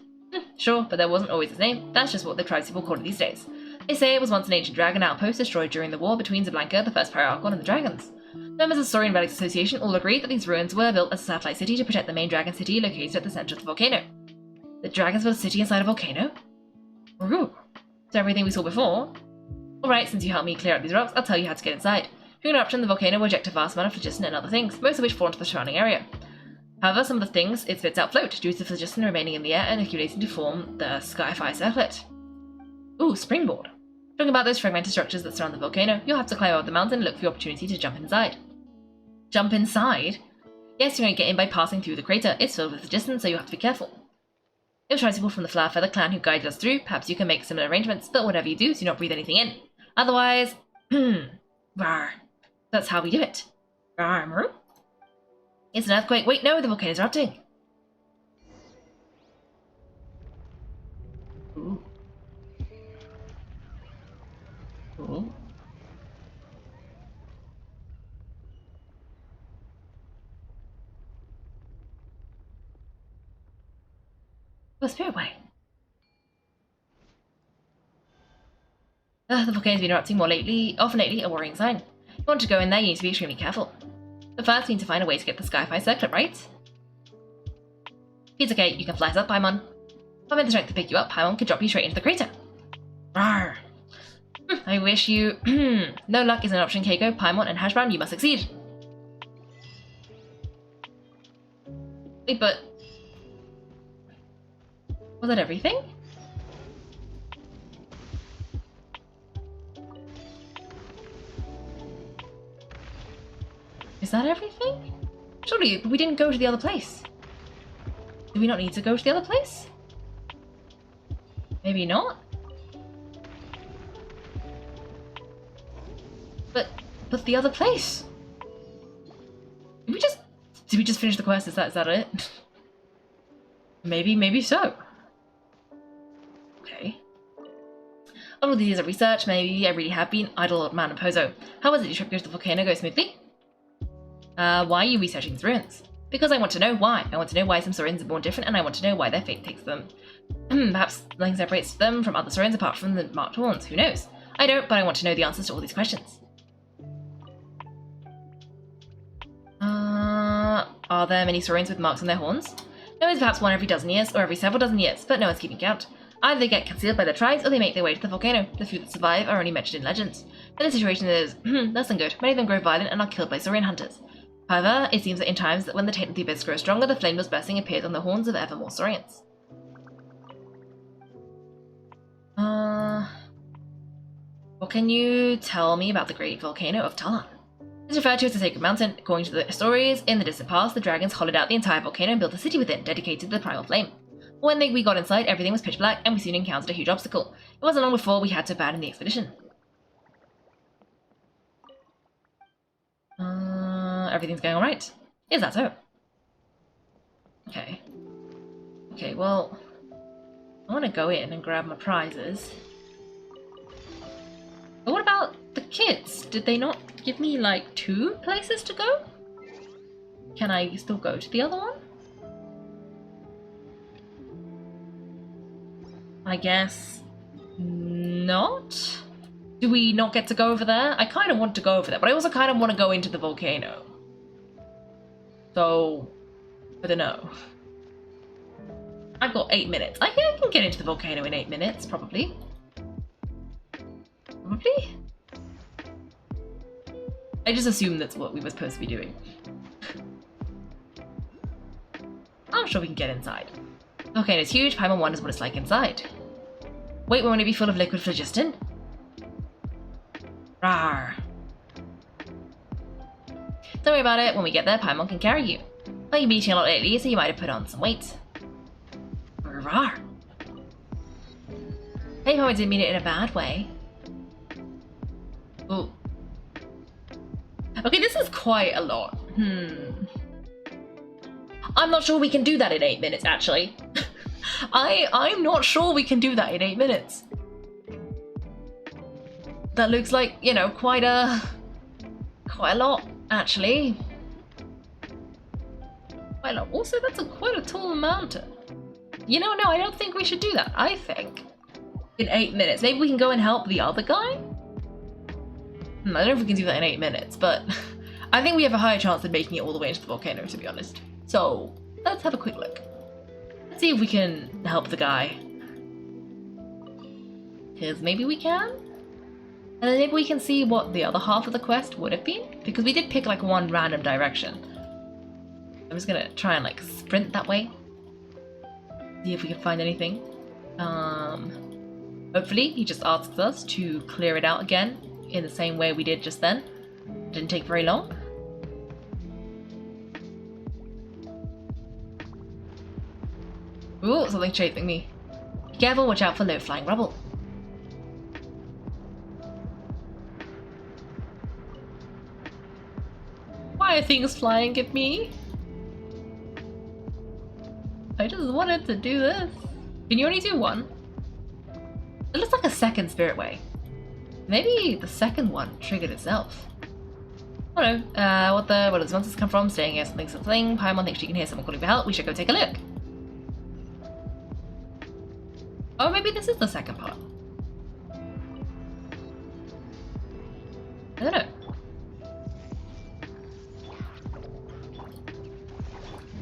Sure, but that wasn't always its name. That's just what the tribespeople call it these days. They say it was once an ancient dragon outpost destroyed during the war between Zablanka, the first Pyroarchon, and the dragons. Members of the Saurian Relics Association all agree that these ruins were built as a satellite city to protect the main dragon city located at the center of the volcano. The dragons built a city inside a volcano? Ooh. So everything we saw before? Alright, since you helped me clear out these rocks, I'll tell you how to get inside. During an eruption, the volcano will eject a vast amount of phlogiston and other things, most of which fall into the surrounding area. However, some of the things it spits out float, due to the phlogiston remaining in the air and accumulating to form the sky-fire circlet. Ooh, springboard. Talking about those fragmented structures that surround the volcano, you'll have to climb over the mountain and look for your opportunity to jump inside. Jump inside? Yes, you're going to get in by passing through the crater. It's filled with phlogiston, so you have to be careful. It was tribespeople from the Flower Feather clan who guided us through. Perhaps you can make similar arrangements, but whatever you do not breathe anything in. Otherwise, rawr. That's how we do it. Rawr. It's an earthquake. Wait, no, the volcano's erupting. Ooh. Ooh. Oh, Spirit Way. The volcano's been erupting often lately, a worrying sign. If you want to go in there, you need to be extremely careful. But first, we need to find a way to get the Skyfire circlet, right? It's okay, you can fly us up, Paimon. If I had the strength to pick you up, Paimon could drop you straight into the crater. Rawr. I wish you... No luck is an option, Kaiko, Paimon, and Hashbrown, you must succeed. Wait, but... Was that everything? Is that everything? Surely, we didn't go to the other place. Do we not need to go to the other place? Maybe not? But the other place? Did we just finish the quest? Is that it? Maybe so. Okay. All of these years of research, maybe I really have been idle old man Mposo. How was it your trip to the volcano go smoothly? Why are you researching these ruins? Because I want to know why. I want to know why some Saurians are born different, and I want to know why their fate takes them. Perhaps nothing separates them from other Saurians apart from the marked ones. Who knows? I don't, but I want to know the answers to all these questions. Are there many saurians with marks on their horns? No, it's perhaps one every dozen years, or every several dozen years, but no one's keeping count. Either they get concealed by their tribes, or they make their way to the volcano. The few that survive are only mentioned in legends. But the situation is, less than good. Many of them grow violent and are killed by saurian hunters. However, it seems that in times that when the taint of the abyss grows stronger, the flameless blessing appears on the horns of ever more saurians. What can you tell me about the great volcano of Talan? It's referred to as the Sacred Mountain. According to the stories, in the distant past, the dragons hollowed out the entire volcano and built a city within, dedicated to the primal flame. When we got inside, everything was pitch black, and we soon encountered a huge obstacle. It wasn't long before we had to abandon the expedition. Everything's going alright. Is that so? Okay. Okay, well, I want to go in and grab my prizes. But what about the kids? Did they not give me, like, 2 places to go? Can I still go to the other one? I guess not? Do we not get to go over there? I kind of want to go over there, but I also kind of want to go into the volcano. So, I don't know. I've got 8 minutes. I think I can get into the volcano in 8 minutes, probably. Probably? I just assumed that's what we were supposed to be doing. I'm sure we can get inside. The volcano is huge. Paimon wonders what it's like inside. Wait, won't it be full of liquid phlogiston? Rawr. Don't worry about it. When we get there, Paimon can carry you. But you've been eating a lot lately, so you might have put on some weight. Rawr. Hey, Paimon didn't mean it in a bad way. Ooh. Okay, this is quite a lot. I'm not sure we can do that in 8 minutes, actually. I'm not sure we can do that in 8 minutes. That looks like, you know, quite a lot, actually. Quite a lot. Also, that's quite a tall mountain. You know, no, I don't think we should do that. I think in 8 minutes, maybe we can go and help the other guy. I don't know if we can do that in 8 minutes, but I think we have a higher chance of making it all the way into the volcano, to be honest. So let's have a quick look. Let's see if we can help the guy. Because maybe we can? And then maybe we can see what the other half of the quest would have been. Because we did pick like one random direction. I'm just gonna try and like sprint that way. See if we can find anything. Hopefully he just asks us to clear it out again in the same way we did just then. Didn't take very long. Ooh, something chasing me. Be careful, watch out for low-flying rubble. Why are things flying at me? I just wanted to do this. Can you only do one? It looks like a second spirit way. Maybe the second one triggered itself. Oh no, where does monsters come from? Staying here, something. Paimon thinks she can hear someone calling for help. We should go take a look. Oh, maybe this is the second part. I don't know.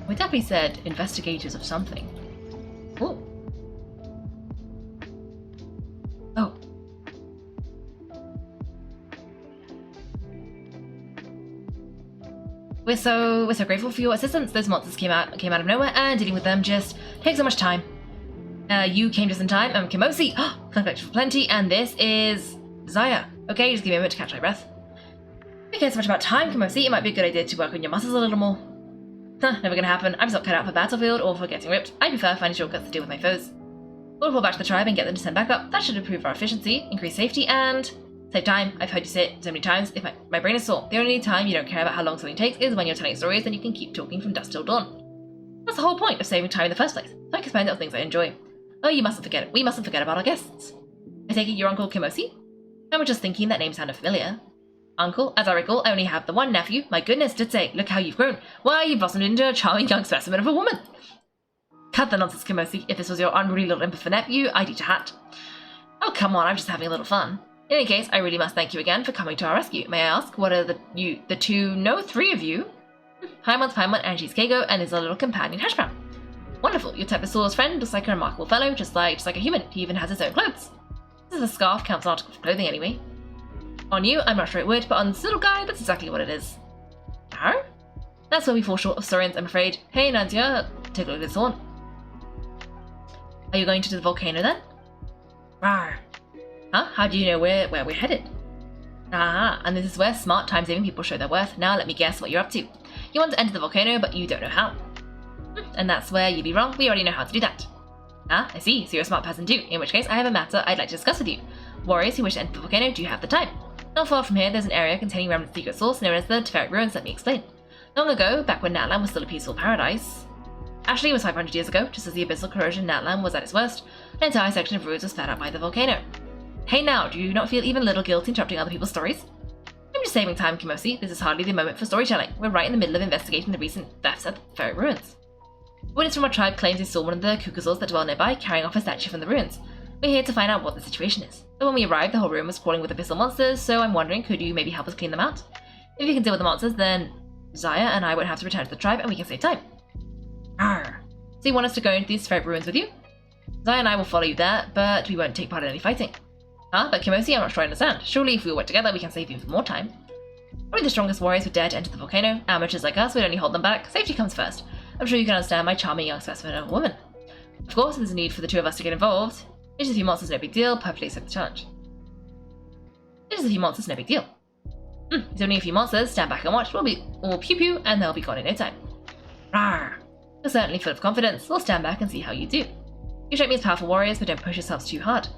We definitely said investigators of something. Ooh. Oh. We're so grateful for your assistance. Those monsters came out of nowhere, and dealing with them just takes so much time. You came just in time. I'm Kimosi. Collection for plenty, and this is Zaya. Okay, just give me a moment to catch my breath. We care so much about time, Kimosi. It might be a good idea to work on your muscles a little more. Never gonna happen. I'm just not cut out for battlefield or for getting ripped. I prefer finding shortcuts to deal with my foes. We'll report back to the tribe and get them to send back up. That should improve our efficiency, increase safety, and save time. I've heard you say it so many times. If my brain is sore. The only time you don't care about how long something takes is when you're telling stories, then you can keep talking from dusk till dawn. That's the whole point of saving time in the first place. So I can spend it on things I enjoy. Oh, you mustn't forget it. We mustn't forget about our guests. I take it you're Uncle Kimosi? I was just thinking that name sounded familiar. Uncle, as I recall, I only have the one nephew. My goodness, did say, look how you've grown. Why, you've blossomed into a charming young specimen of a woman. Cut the nonsense, Kimosi. If this was your unruly little imp of a nephew, I'd eat a hat. Oh, come on, I'm just having a little fun. In any case, I really must thank you again for coming to our rescue. May I ask, what are three of you? Paimon, and she's Kaiko, and is a little companion hash brown. Wonderful, your type of Solo's friend looks like a remarkable fellow, just like a human. He even has his own clothes. This is a scarf, counts an article of clothing anyway. On you, I'm not sure it would, but on this little guy, that's exactly what it is. Arr? That's where we fall short of saurians, I'm afraid. Hey, Nadia, take a look at this horn. Are you going to the volcano then? Rawr. Huh? How do you know where we're headed? Ah, and this is where smart, time-saving people show their worth. Now let me guess what you're up to. You want to enter the volcano, but you don't know how. And that's where you'd be wrong. We already know how to do that. Ah, I see. So you're a smart person too. In which case, I have a matter I'd like to discuss with you. Warriors who wish to enter the volcano, do you have the time? Not far from here, there's an area containing remnant secret source known as the Teferic Ruins. Let me explain. Long ago, back when Natlan was still a peaceful paradise. Actually, it was 500 years ago, just as the abyssal corrosion in Natlan was at its worst. An entire section of ruins was fed out by the volcano. Hey now, do you not feel even a little guilty interrupting other people's stories? I'm just saving time, Kimosi. This is hardly the moment for storytelling. We're right in the middle of investigating the recent thefts at the Teferic Ruins. A witness from our tribe claims he saw one of the Kukuzaurs that dwell nearby carrying off a statue from the ruins. We're here to find out what the situation is. But when we arrived, the whole room was crawling with abyssal monsters, so I'm wondering, could you maybe help us clean them out? If you can deal with the monsters, then Zaya and I won't have to return to the tribe and we can save time. Arr. So you want us to go into these Teferic Ruins with you? Zaya and I will follow you there, but we won't take part in any fighting. Huh? But Kimosi, I'm not sure I understand. Surely if we work together, we can save even more time. Only the strongest warriors would dare to enter the volcano. Amateurs like us would only hold them back. Safety comes first. I'm sure you can understand my charming young specimen of a woman. Of course, there's a need for the two of us to get involved. It's just a few monsters, no big deal. Perfectly accept the challenge. It's just a few monsters, no big deal. It's only a few monsters. Stand back and watch. We'll pew pew, and they'll be gone in no time. Rawr. You're certainly full of confidence. We'll stand back and see how you do. You strike me as powerful warriors, but don't push yourselves too hard.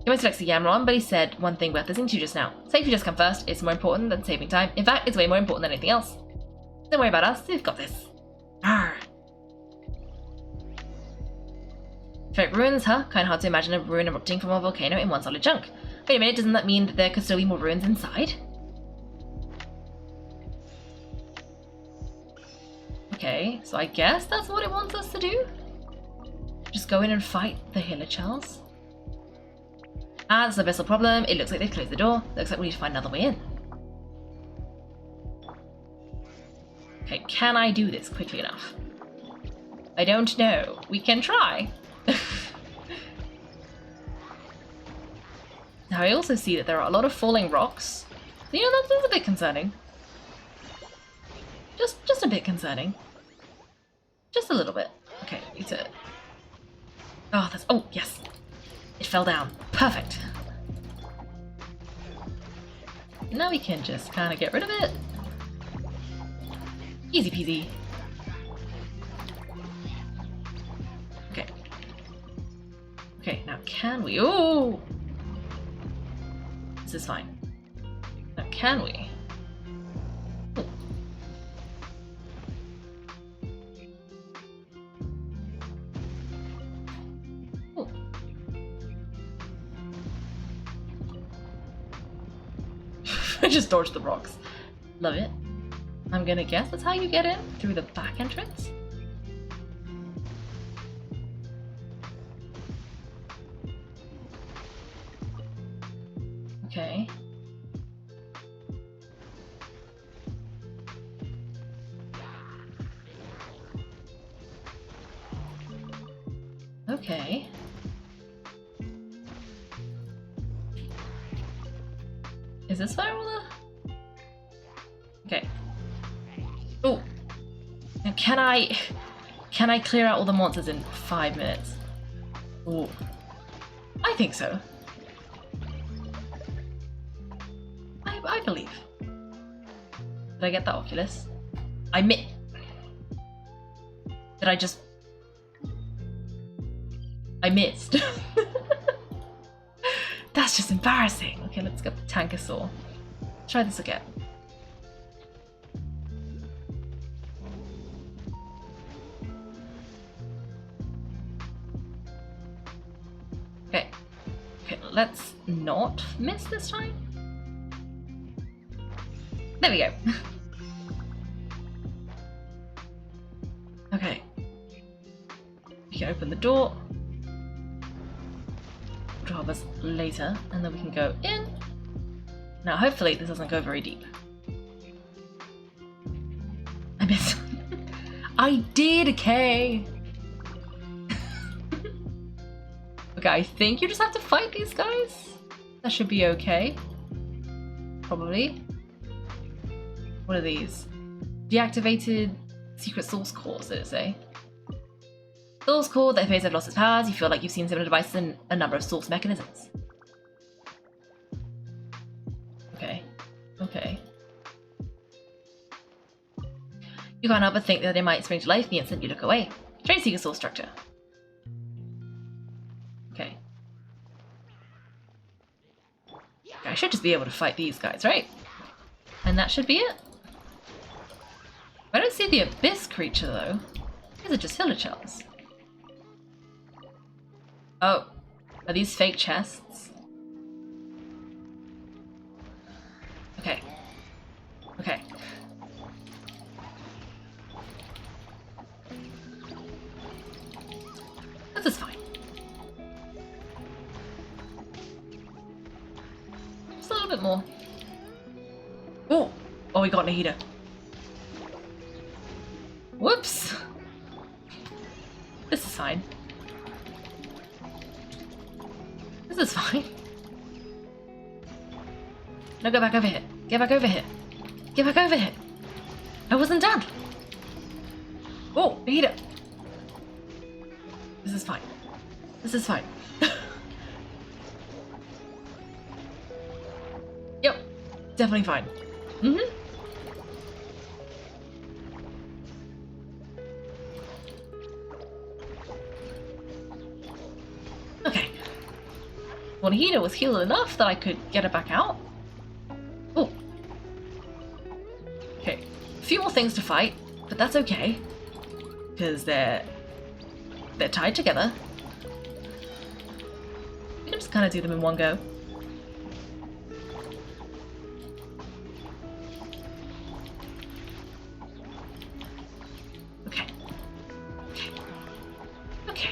Kimosi likes to yammer on, but he said one thing worth listening to just now. Safety just come first. It's more important than saving time. In fact, it's way more important than anything else. Don't worry about us. We've got this. Arr. Teferic Ruins, huh? Kinda hard to imagine a ruin erupting from a volcano in one solid chunk. Wait a minute, doesn't that mean that there could still be more ruins inside? Okay, so I guess that's what it wants us to do? Just go in and fight the Hilichurls? Ah, that's the abyssal problem. It looks like they've closed the door. Looks like we need to find another way in. Okay, can I do this quickly enough? I don't know. We can try. Now I also see that there are a lot of falling rocks. You know, that's a bit concerning. Just a bit concerning. Just a little bit. Okay, need to... Oh, that's... Oh, yes. It fell down. Perfect. Now we can just kind of get rid of it. Easy peasy. Okay. Okay, now can we... Oh! This is fine. Now can we... I just dodged the rocks. Love it. I'm gonna guess that's how you get in, through the back entrance. Okay. Okay. Is this where all the... Okay. Oh! Now can I clear out all the monsters in 5 minutes? Oh. I think so. I believe. Did I get that Oculus? Did I just... I missed. That's just embarrassing. Okay, let's get the Tankosaur. Try this again. Okay. Okay, let's not miss this time. There we go. Okay. We can open the door. To help us later, and then we can go in. Now hopefully this doesn't go very deep. I missed. I did, Kay! Okay, I think you just have to fight these guys. That should be okay. Probably. What are these? Deactivated secret source cores, did it say? Source core that appears to have lost its powers. You feel like you've seen similar devices in a number of source mechanisms. Okay. Okay. You can't help but think that they might spring to life the instant you look away. Strange secret source structure. Okay. I should just be able to fight these guys, right? And that should be it. I don't see the abyss creature though. These are just hilichurls. Oh, are these fake chests? Okay. Okay. This is fine. Just a little bit more. Oh! Oh, we got Nahida. Whoops! This is fine. This is fine. No, go back over here. Get back over here. Get back over here. I wasn't done. Oh, Nahida. This is fine. This is fine. Yep. Definitely fine. Mm-hmm. Okay. Well, Nahida was healed enough that I could get her back out. Oh. Okay. A few more things to fight, but that's okay. Because they're tied together. We can just kind of do them in one go. Okay. Okay. Okay.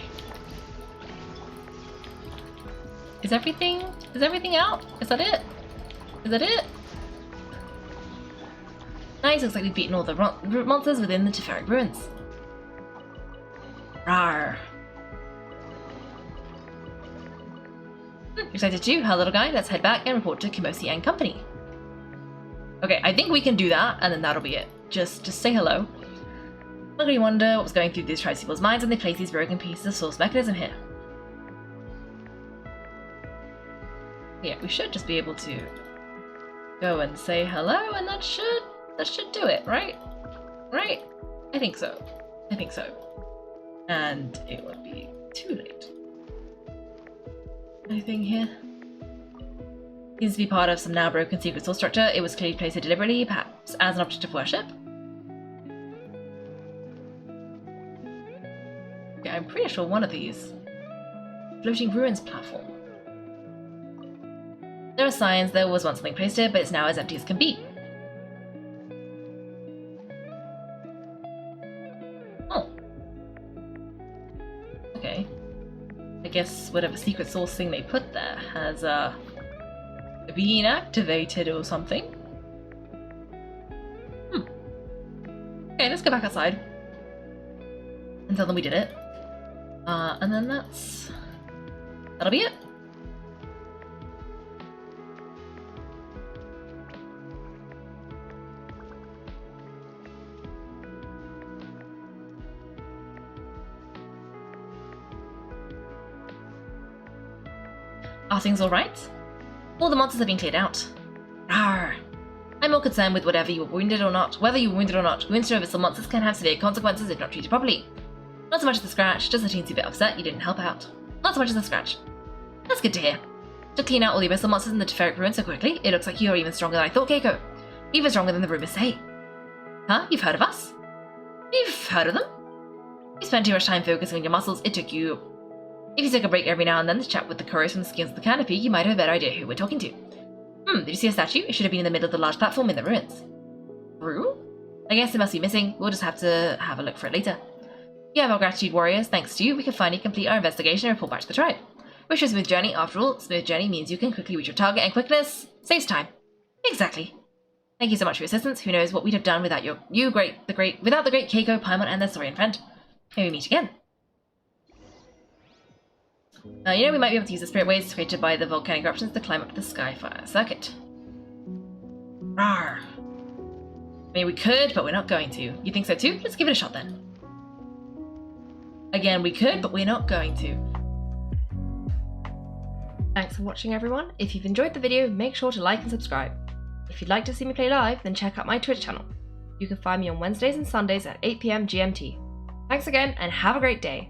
Is everything out? Is that it? Is that it? Nice, looks like we've beaten all the monsters within the Teferic ruins. Rawr. Excited too, huh, little guy? Let's head back and report to Kimosi and company. Okay, I think we can do that, and then that'll be it. Just say hello. Look, you wonder what was going through these tribespeople's minds when they placed these broken pieces of source mechanism here. Yeah, we should just be able to go and say hello, and that should do it, right? Right? I think so. I think so. And it won't be too late. Anything here? Seems to be part of some now broken secret source structure. It was clearly placed deliberately, perhaps as an object of worship. Okay, I'm pretty sure one of these. Floating ruins platform. There are signs there was once something placed here, but it's now as empty as can be. Oh. Okay. I guess whatever secret source thing they put there has, been activated or something. Okay, let's go back outside. And tell them we did it. And then that'll be it. Are things alright? All the monsters have been cleared out. Rawr. I'm more concerned with whether you were wounded or not. Wounds from abyssal monsters can have severe consequences if not treated properly. Not so much as the scratch, just a teensy bit upset you didn't help out. Not so much as the scratch. That's good to hear. To clean out all the abyssal monsters in the Teferic ruins so quickly, it looks like you're even stronger than I thought, Kaiko. Even stronger than the rumors say. Huh? You've heard of us? You've heard of them? You spent too much time focusing on your muscles, If you took a break every now and then to chat with the couriers from the skins of the canopy, you might have a better idea who we're talking to. Did you see a statue? It should have been in the middle of the large platform in the ruins. True? I guess it must be missing. We'll just have to have a look for it later. You have our gratitude, warriors. Thanks to you, we can finally complete our investigation and report back to the tribe. Wish you a smooth journey. After all, smooth journey means you can quickly reach your target, and quickness saves time. Exactly. Thank you so much for your assistance. Who knows what we'd have done without without the great Kaiko, Paimon, and their Saurian friend. Maybe we meet again. We might be able to use the spirit waves created by the volcanic eruptions to climb up to the Skyfire circuit. Rawr. I mean, we could, but we're not going to. You think so too? Let's give it a shot then. Again, we could, but we're not going to. Thanks for watching, everyone. If you've enjoyed the video, make sure to like and subscribe. If you'd like to see me play live, then check out my Twitch channel. You can find me on Wednesdays and Sundays at 8 PM GMT. Thanks again, and have a great day.